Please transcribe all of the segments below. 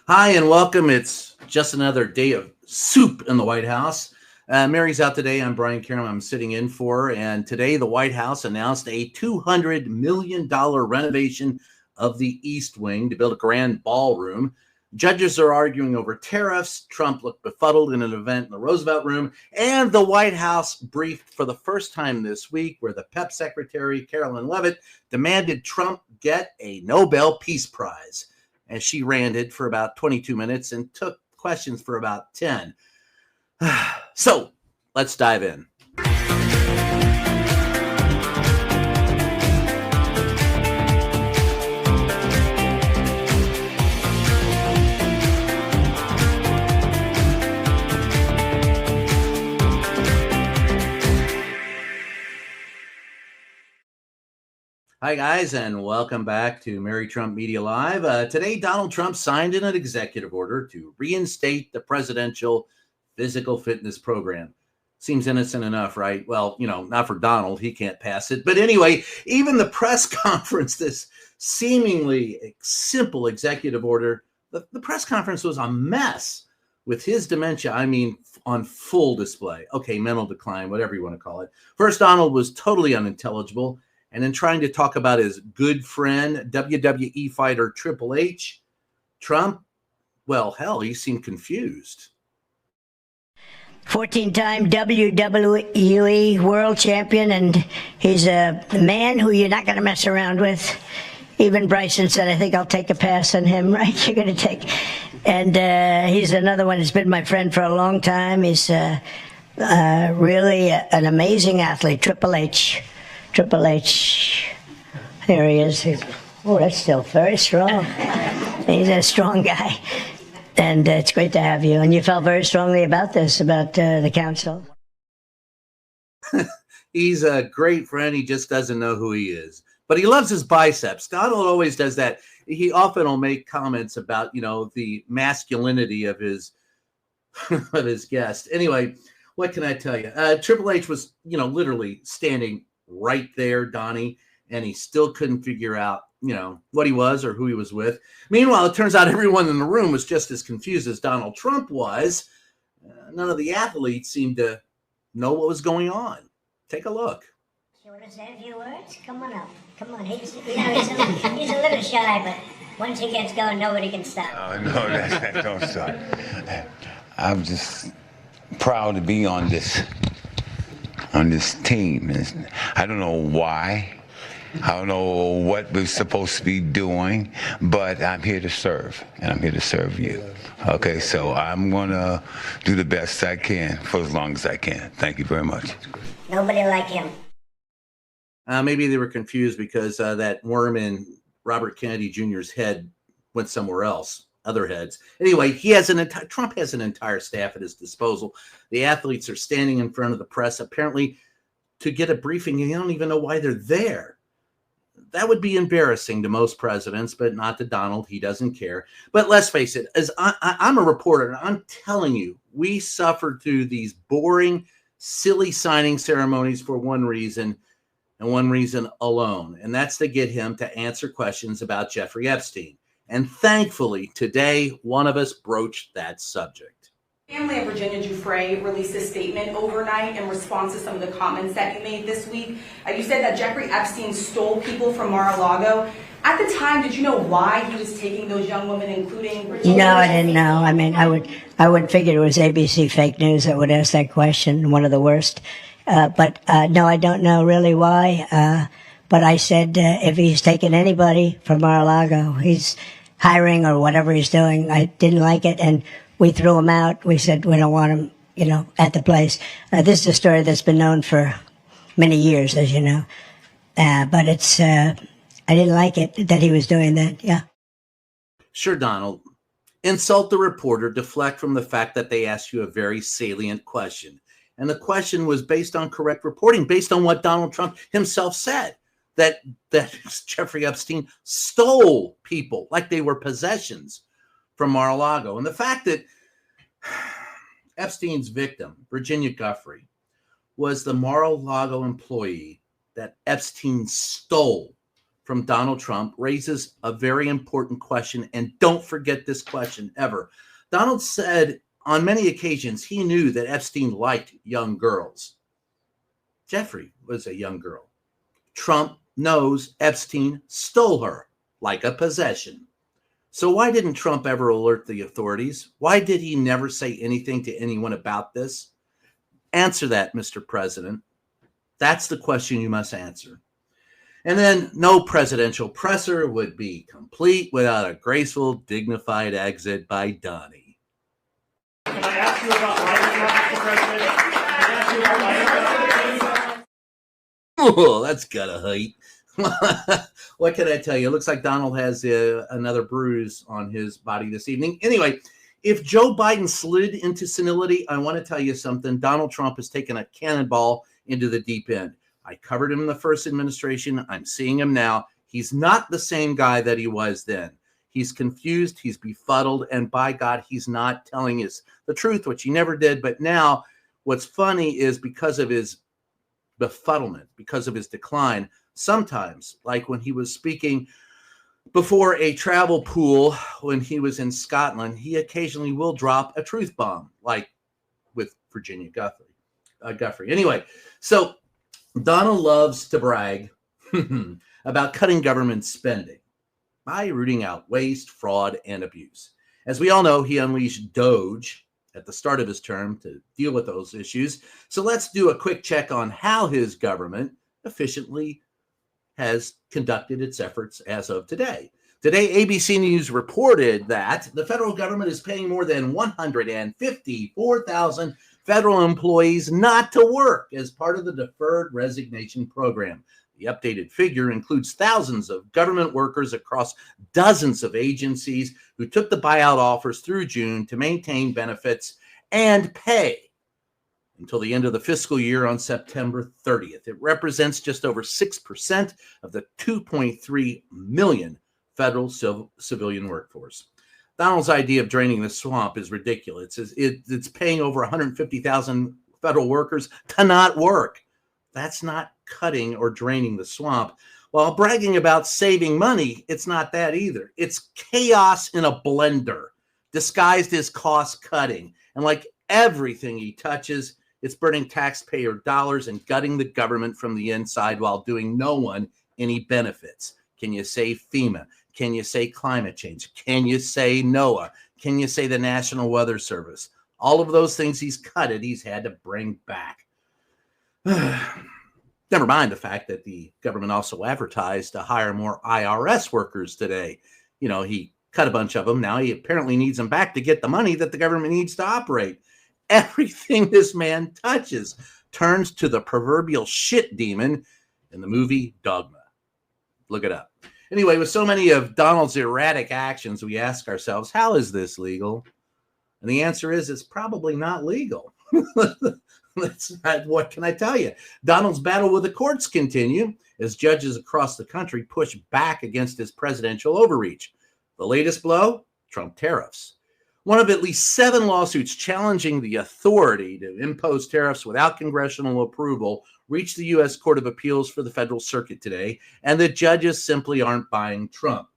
Hi and welcome. It's just another day of soup in the White House. Mary's out today. I'm Brian Karem. I'm sitting in for her. And today the White House announced a $200 million renovation of the East Wing to build a grand ballroom. Judges are arguing over tariffs. Trump looked befuddled in an event in the Roosevelt Room. And the White House briefed for the first time this week where the PEP secretary, Carolyn Leavitt, demanded Trump get a Nobel Peace Prize. As she ranted for about 22 minutes and took questions for about 10. So let's dive in. Hi, guys, and welcome back to Mary Trump Media Live. Today, Donald Trump signed an executive order to reinstate the presidential physical fitness program. Seems innocent enough, right? Well, not for Donald. He can't pass it. But anyway, even the press conference, this seemingly simple executive order, the press conference was a mess with his dementia, on full display. Okay, mental decline, whatever you want to call it. First, Donald was totally unintelligible. And then trying to talk about his good friend, WWE fighter Triple H, Trump, well, hell, he seemed confused. 14-time WWE world champion, and he's a man who you're not going to mess around with. Even Bryson said, I think I'll take a pass on him, right? You're going to take. And he's another one who's been my friend for a long time. He's really an amazing athlete, Triple H. Triple H, there he is. That's still very strong. He's a strong guy. And it's great to have you. And you felt very strongly about this, about the council. He's a great friend. He just doesn't know who he is. But he loves his biceps. Donald always does that. He often will make comments about, the masculinity of his of his guest. Anyway, what can I tell you? Triple H was, literally standing right there, Donnie, and he still couldn't figure out, what he was or who he was with. Meanwhile, it turns out everyone in the room was just as confused as Donald Trump was. None of the athletes seemed to know what was going on. Take a look. You want to say a few words? Come on up. Come on. He's a little shy, but once he gets going, nobody can stop. Oh, no, don't stop. I'm just proud to be on this team. I don't know why. I don't know what we're supposed to be doing, but I'm here to serve, and I'm here to serve you. Okay, so I'm going to do the best I can for as long as I can. Thank you very much. Nobody like him. Maybe they were confused because that worm in Robert Kennedy Jr.'s head went somewhere else. Other heads. Anyway, Trump has an entire staff at his disposal. The athletes are standing in front of the press, apparently to get a briefing, and you don't even know why they're there. That would be embarrassing to most presidents, but not to Donald. He doesn't care. But let's face it, as I'm a reporter, and I'm telling you, we suffered through these boring, silly signing ceremonies for one reason, and one reason alone, and that's to get him to answer questions about Jeffrey Epstein. And thankfully, today, one of us broached that subject. Family of Virginia Giuffre released a statement overnight in response to some of the comments that you made this week. You said that Jeffrey Epstein stole people from Mar-a-Lago. At the time, did you know why he was taking those young women, including Virginia? No, I didn't know. I would figure it was ABC fake news that would ask that question, one of the worst. But no, I don't know really why. But I said, if he's taking anybody from Mar-a-Lago, he's hiring or whatever he's doing. I didn't like it, and we threw him out. We said we don't want him, at the place. This is a story that's been known for many years, as you know. But it's, I didn't like it that he was doing that, yeah. Sure, Donald. Insult the reporter, deflect from the fact that they asked you a very salient question. And the question was based on correct reporting, based on what Donald Trump himself said. That Jeffrey Epstein stole people like they were possessions from Mar-a-Lago. And the fact that Epstein's victim, Virginia Giuffre, was the Mar-a-Lago employee that Epstein stole from Donald Trump raises a very important question. And don't forget this question ever. Donald said on many occasions he knew that Epstein liked young girls. Jeffrey was a young girl. Trump knows Epstein stole her like a possession. So why didn't Trump ever alert the authorities? Why did he never say anything to anyone about this? Answer that, Mr. President. That's the question you must answer. And then no presidential presser would be complete without a graceful, dignified exit by Donnie. Can I ask you about Mr. President? Can I ask you about Oh, that's gotta hurt. What can I tell you? It looks like Donald has another bruise on his body this evening. Anyway, if Joe Biden slid into senility, I want to tell you something. Donald Trump has taken a cannonball into the deep end. I covered him in the first administration. I'm seeing him now. He's not the same guy that he was then. He's confused. He's befuddled. And by God, he's not telling us the truth, which he never did. But now what's funny is because of his befuddlement, because of his decline, sometimes, like when he was speaking before a travel pool when he was in Scotland, he occasionally will drop a truth bomb, like with Virginia Guthrie. Anyway, so Donald loves to brag about cutting government spending by rooting out waste, fraud, and abuse. As we all know, he unleashed Doge at the start of his term to deal with those issues. So let's do a quick check on how his government efficiently has conducted its efforts as of today. Today, ABC News reported that the federal government is paying more than 154,000 federal employees not to work as part of the deferred resignation program. The updated figure includes thousands of government workers across dozens of agencies who took the buyout offers through June to maintain benefits and pay until the end of the fiscal year on September 30th. It represents just over 6% of the 2.3 million federal civilian workforce. Donald's idea of draining the swamp is ridiculous. It's paying over 150,000 federal workers to not work. That's not cutting or draining the swamp. While bragging about saving money, it's not that either. It's chaos in a blender, disguised as cost cutting. And like everything he touches, it's burning taxpayer dollars and gutting the government from the inside while doing no one any benefits. Can you say FEMA? Can you say climate change? Can you say NOAA? Can you say the National Weather Service? All of those things he's cutted, he's had to bring back. Never mind the fact that the government also advertised to hire more IRS workers today. You know, he cut a bunch of them. Now he apparently needs them back to get the money that the government needs to operate. Everything this man touches turns to the proverbial shit demon in the movie Dogma. Look it up. Anyway, with so many of Donald's erratic actions, we ask ourselves, how is this legal? And the answer is it's probably not legal. What can I tell you? Donald's battle with the courts continue as judges across the country push back against his presidential overreach. The latest blow, Trump tariffs. One of at least 7 lawsuits challenging the authority to impose tariffs without congressional approval reached the U.S. Court of Appeals for the Federal Circuit today, and the judges simply aren't buying Trump.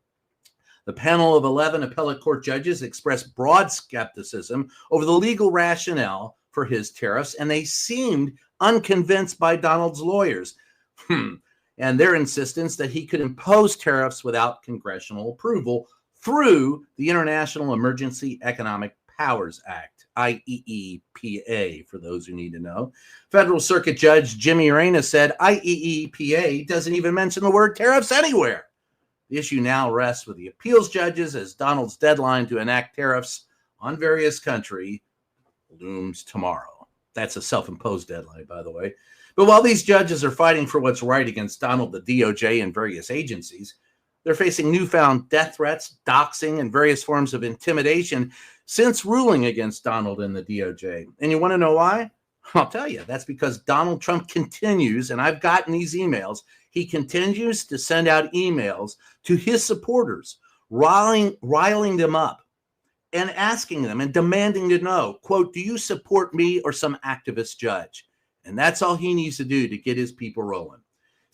The panel of 11 appellate court judges expressed broad skepticism over the legal rationale for his tariffs, and they seemed unconvinced by Donald's lawyers and their insistence that he could impose tariffs without congressional approval through the International Emergency Economic Powers Act, IEEPA, for those who need to know. Federal Circuit Judge Jimmy Reyna said IEEPA doesn't even mention the word tariffs anywhere. The issue now rests with the appeals judges as Donald's deadline to enact tariffs on various countries looms tomorrow. That's a self-imposed deadline, by the way. But while these judges are fighting for what's right against Donald, the DOJ, and various agencies, they're facing newfound death threats, doxing, and various forms of intimidation since ruling against Donald and the DOJ. And you want to know why? I'll tell you. That's because Donald Trump continues, and I've gotten these emails, he continues to send out emails to his supporters, riling them up and asking them and demanding to know, quote, do you support me or some activist judge? And that's all he needs to do to get his people rolling.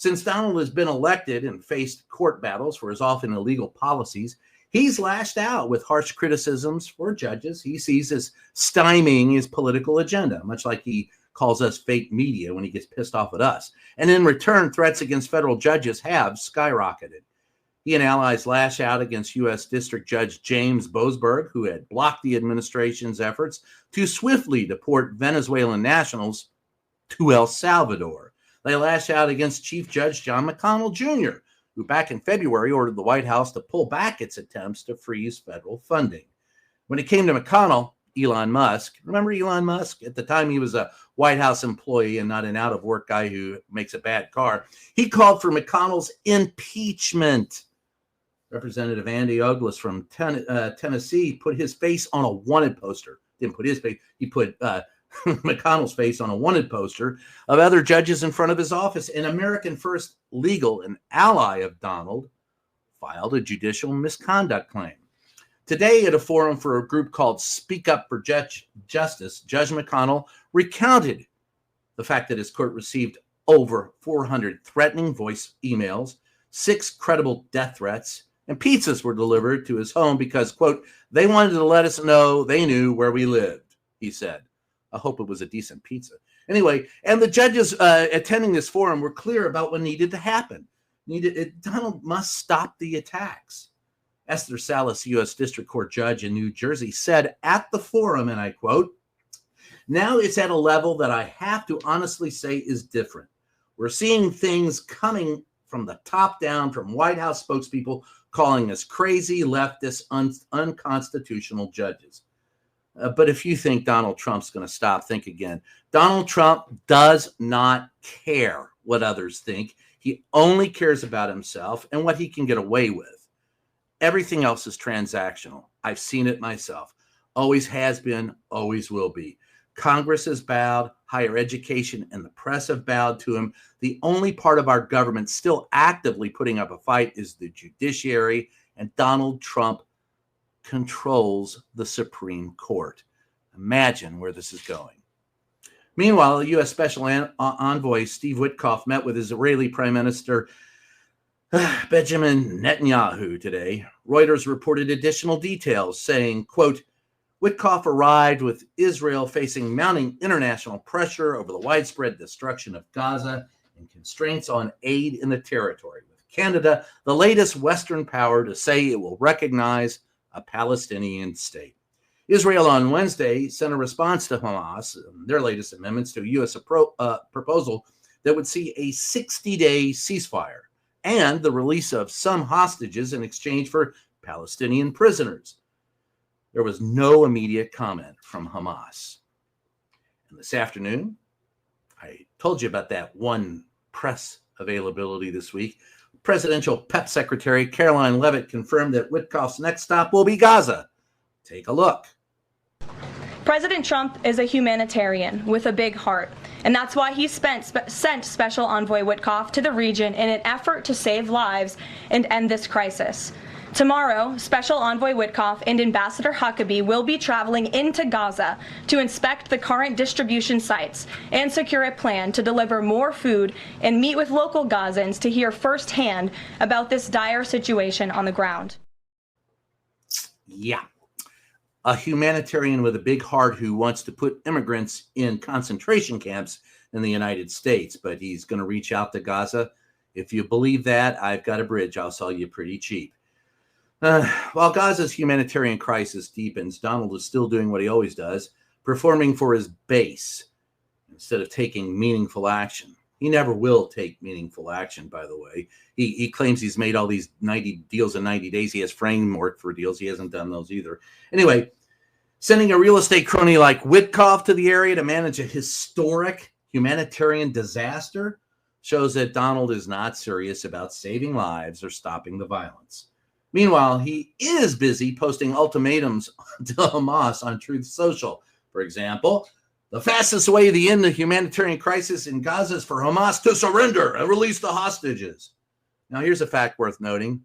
Since Donald has been elected and faced court battles for his often illegal policies, he's lashed out with harsh criticisms for judges he sees as stymieing his political agenda, much like he calls us fake media when he gets pissed off at us. And in return, threats against federal judges have skyrocketed. He and allies lash out against U.S. District Judge James Boasberg, who had blocked the administration's efforts to swiftly deport Venezuelan nationals to El Salvador. They lash out against Chief Judge John McConnell Jr., who back in February ordered the White House to pull back its attempts to freeze federal funding. When it came to McConnell, Elon Musk, remember Elon Musk? At the time, he was a White House employee and not an out-of-work guy who makes a bad car. He called for McConnell's impeachment. Representative Andy Douglas from Tennessee put his face on a wanted poster. Didn't put his face, he put McConnell's face on a wanted poster of other judges in front of his office. And American First Legal, an ally of Donald, filed a judicial misconduct claim. Today, at a forum for a group called Speak Up for Justice, Judge McConnell recounted the fact that his court received over 400 threatening voice emails, 6 credible death threats, and pizzas were delivered to his home because, quote, they wanted to let us know they knew where we lived, he said. I hope it was a decent pizza. Anyway, and the judges attending this forum were clear about what needed to happen. Donald must stop the attacks. Esther Salas, U.S. District Court judge in New Jersey, said at the forum, and I quote, now it's at a level that I have to honestly say is different. We're seeing things coming from the top down from White House spokespeople calling us crazy, leftist, unconstitutional judges. But if you think Donald Trump's going to stop, think again. Donald Trump does not care what others think. He only cares about himself and what he can get away with. Everything else is transactional. I've seen it myself. Always has been, always will be. Congress has bowed, higher education and the press have bowed to him. The only part of our government still actively putting up a fight is the judiciary, and Donald Trump controls the Supreme Court. Imagine where this is going. Meanwhile, the U.S. Special Envoy Steve Witkoff met with Israeli Prime Minister Benjamin Netanyahu today. Reuters reported additional details saying, quote, Witkoff arrived with Israel facing mounting international pressure over the widespread destruction of Gaza and constraints on aid in the territory, with Canada the latest Western power to say it will recognize a Palestinian state. Israel on Wednesday sent a response to Hamas, their latest amendments to a U.S. proposal that would see a 60-day ceasefire and the release of some hostages in exchange for Palestinian prisoners. There was no immediate comment from Hamas. And this afternoon, I told you about that one press availability this week. Presidential PEP Secretary Caroline Leavitt confirmed that Witkoff's next stop will be Gaza. Take a look. President Trump is a humanitarian with a big heart, and that's why he sent Special Envoy Witkoff to the region in an effort to save lives and end this crisis. Tomorrow, Special Envoy Witkoff and Ambassador Huckabee will be traveling into Gaza to inspect the current distribution sites and secure a plan to deliver more food and meet with local Gazans to hear firsthand about this dire situation on the ground. Yeah. A humanitarian with a big heart who wants to put immigrants in concentration camps in the United States, but he's going to reach out to Gaza. If you believe that, I've got a bridge I'll sell you pretty cheap. While Gaza's humanitarian crisis deepens, Donald is still doing what he always does, performing for his base instead of taking meaningful action. He never will take meaningful action, by the way. He claims he's made all these 90 deals in 90 days. He has framework for deals. He hasn't done those either. Anyway, sending a real estate crony like Witkoff to the area to manage a historic humanitarian disaster shows that Donald is not serious about saving lives or stopping the violence. Meanwhile, he is busy posting ultimatums to Hamas on Truth Social. For example, the fastest way to end the humanitarian crisis in Gaza is for Hamas to surrender and release the hostages. Now, here's a fact worth noting.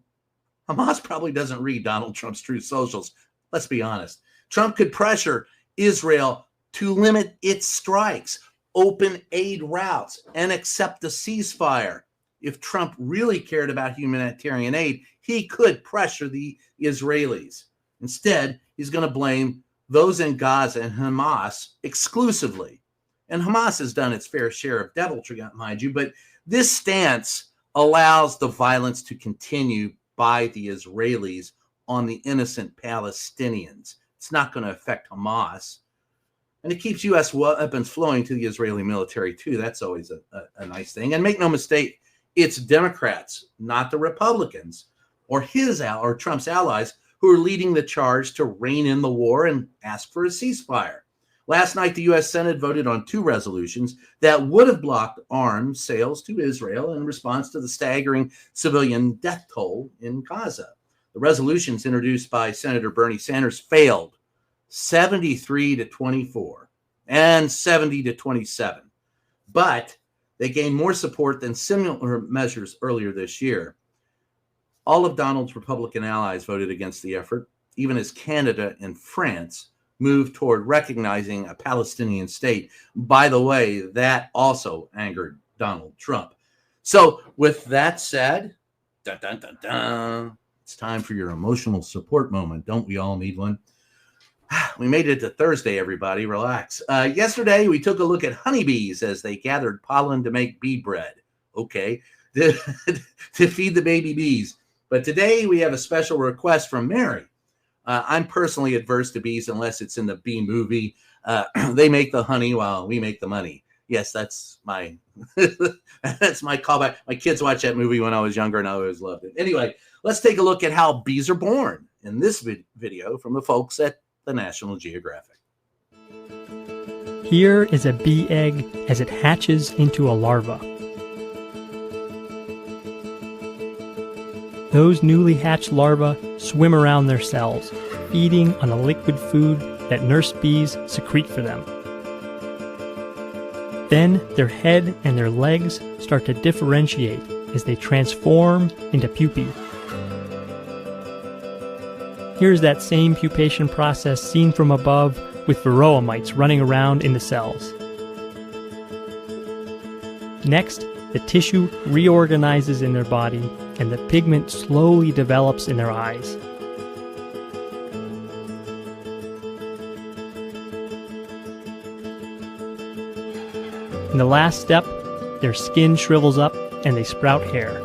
Hamas probably doesn't read Donald Trump's Truth Socials. Let's be honest. Trump could pressure Israel to limit its strikes, open aid routes, and accept a ceasefire if Trump really cared about humanitarian aid, he could pressure the Israelis. Instead, he's going to blame those in Gaza and Hamas exclusively. And Hamas has done its fair share of deviltry, mind you, but this stance allows the violence to continue by the Israelis on the innocent Palestinians. It's not going to affect Hamas. And it keeps U.S. weapons flowing to the Israeli military, too. That's always a nice thing. And make no mistake, it's Democrats, not the Republicans or Trump's allies, who are leading the charge to rein in the war and ask for a ceasefire. Last night, the U.S. Senate voted on 2 resolutions that would have blocked arms sales to Israel in response to the staggering civilian death toll in Gaza. The resolutions introduced by Senator Bernie Sanders failed 73-24 and 70-27. But they gained more support than similar measures earlier this year. All of Donald's Republican allies voted against the effort, even as Canada and France moved toward recognizing a Palestinian state. By the way, that also angered Donald Trump. So with that said, dun, dun, dun, dun, it's time for your emotional support moment. Don't we all need one? We made it to Thursday, everybody. Relax. Yesterday, we took a look at honeybees as they gathered pollen to make bee bread. Okay, to feed the baby bees. But today, we have a special request from Mary. I'm personally adverse to bees unless it's in the Bee Movie. They make the honey while we make the money. Yes, that's my that's my callback. My kids watched that movie when I was younger, and I always loved it. Anyway, let's take a look at how bees are born in this video from the folks at the National Geographic. Here is a bee egg as it hatches into a larva. Those newly hatched larvae swim around their cells, feeding on a liquid food that nurse bees secrete for them. Then their head and their legs start to differentiate as they transform into pupae. Here's that same pupation process seen from above with varroa mites running around in the cells. Next, the tissue reorganizes in their body and the pigment slowly develops in their eyes. In the last step, their skin shrivels up and they sprout hair.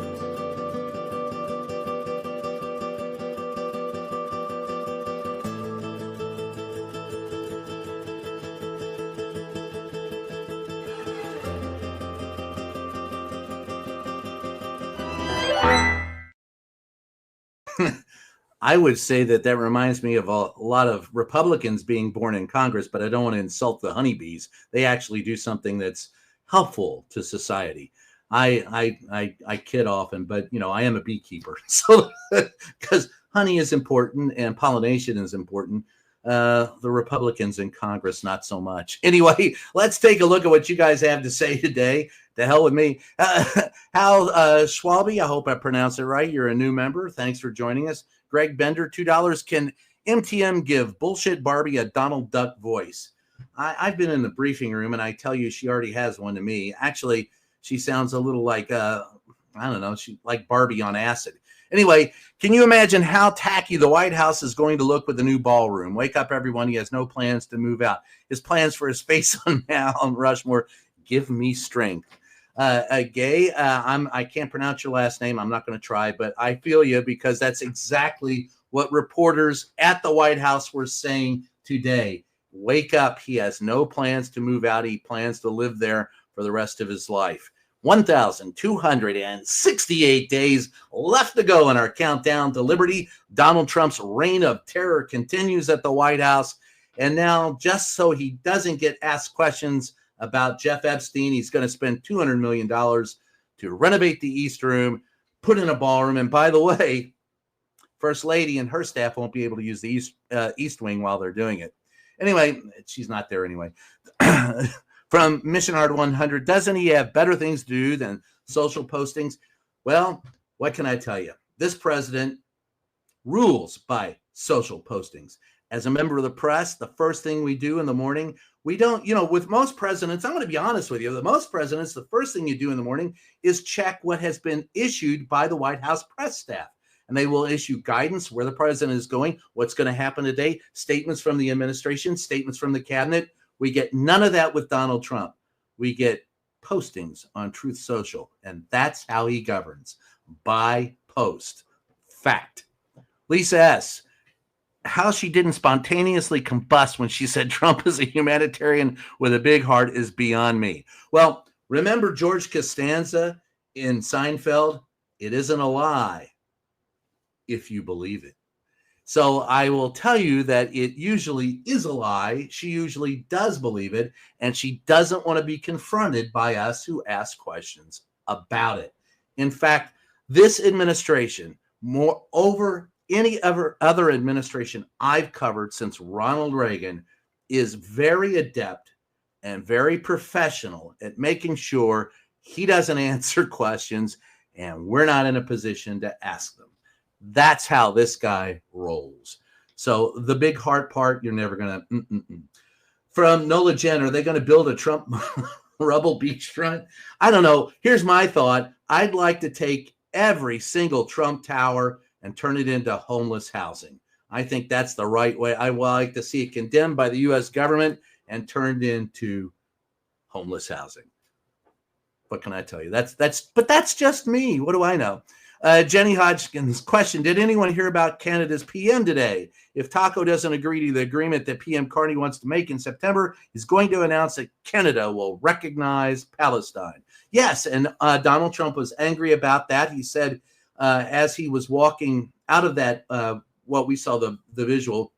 I would say that reminds me of a lot of Republicans being born in Congress, but I don't want to insult the honeybees. They actually do something that's helpful to society. I kid often, but I am a beekeeper, so because honey is important and pollination is important. The Republicans in Congress, not so much. Anyway, let's take a look at what you guys have to say today. The hell with me. Hal Schwalbe, I hope I pronounced it right. You're a new member. Thanks for joining us. Greg Bender, $2. Can MTM give Bullshit Barbie a Donald Duck voice? I've been in the briefing room, and I tell you, she already has one to me. Actually, she sounds a little like, I don't know, she like Barbie on acid. Anyway, can you imagine how tacky the White House is going to look with the new ballroom? Wake up, everyone. He has no plans to move out. His plans for his face on Mount Rushmore give me strength. Gay, I can't pronounce your last name. I'm not going to try, but I feel you because that's exactly what reporters at the White House were saying today. Wake up. He has no plans to move out. He plans to live there for the rest of his life. 1,268 days left to go in our countdown to liberty. Donald Trump's reign of terror continues at the White House. And now, just so he doesn't get asked questions about Jeff Epstein, he's going to spend $200 million to renovate the East Room, put in a ballroom. And by the way, First Lady and her staff won't be able to use the East Wing while they're doing it. Anyway, she's not there anyway. From Mission Hard 100, doesn't he have better things to do than social postings? Well, what can I tell you? This president rules by social postings. As a member of the press, the first thing we do in the morning, we don't, with most presidents, I'm going to be honest with you, most presidents, the first thing you do in the morning is check what has been issued by the White House press staff. And they will issue guidance where the president is going, what's going to happen today, statements from the administration, statements from the cabinet. We get none of that with Donald Trump. We get postings on Truth Social, and that's how he governs, by post. Fact. Lisa S., how she didn't spontaneously combust when she said Trump is a humanitarian with a big heart is beyond me. Well, remember George Costanza in Seinfeld? It isn't a lie if you believe it. So I will tell you that it usually is a lie. She usually does believe it, and she doesn't want to be confronted by us who ask questions about it. In fact, this administration, more over any other administration I've covered since Ronald Reagan, is very adept and very professional at making sure he doesn't answer questions and we're not in a position to ask them. That's how this guy rolls. So the big heart part, you're never going to. From Nola Jen, are they going to build a Trump rubble beachfront? I don't know. Here's my thought. I'd like to take every single Trump tower and turn it into homeless housing. I think that's the right way. I would like to see it condemned by the U.S. government and turned into homeless housing. What can I tell you? But that's just me. What do I know? Jenny Hodgkins' question, did anyone hear about Canada's PM today? If Taco doesn't agree to the agreement that PM Carney wants to make in September, he's going to announce that Canada will recognize Palestine. Yes, and Donald Trump was angry about that. He said as he was walking out of that, what we saw the visual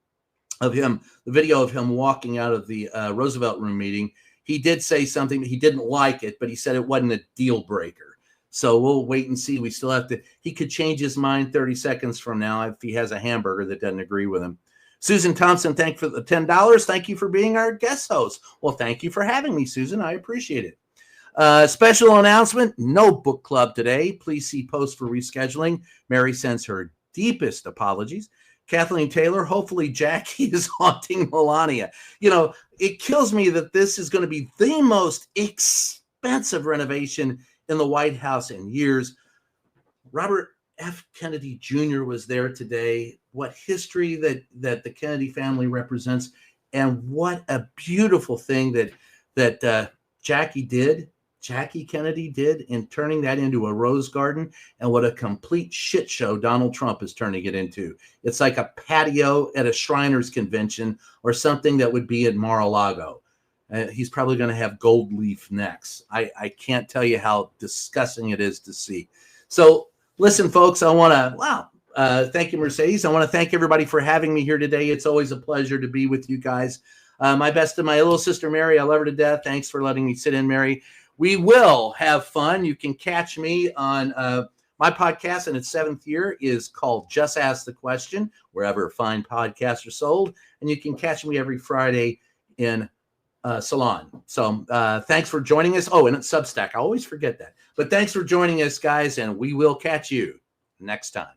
of him, the video of him walking out of the Roosevelt Room meeting, he did say something. He didn't like it, but he said it wasn't a deal breaker. So we'll wait and see. We still have to, he could change his mind 30 seconds from now if he has a hamburger that doesn't agree with him. Susan Thompson, thank you for the $10. Thank you for being our guest host. Well, thank you for having me, Susan. I appreciate it. Special announcement, no book club today. Please see post for rescheduling. Mary sends her deepest apologies. Kathleen Taylor, hopefully Jackie is haunting Melania. It kills me that this is going to be the most expensive renovation in the White House in years. Robert F. Kennedy Jr. was there today. What history that the Kennedy family represents, and what a beautiful thing that Jackie Kennedy did in turning that into a rose garden, and what a complete shit show Donald Trump is turning it into. It's like a patio at a Shriners convention or something that would be at Mar-a-Lago. He's probably going to have gold leaf next. I can't tell you how disgusting it is to see. So listen, folks, I want to, thank you, Mercedes. I want to thank everybody for having me here today. It's always a pleasure to be with you guys. My best to my little sister, Mary. I love her to death. Thanks for letting me sit in, Mary. We will have fun. You can catch me on my podcast in its 7th year is called Just Ask the Question, wherever fine podcasts are sold. And you can catch me every Friday in Salon. So thanks for joining us. Oh, and it's Substack. I always forget that. But thanks for joining us, guys, and we will catch you next time.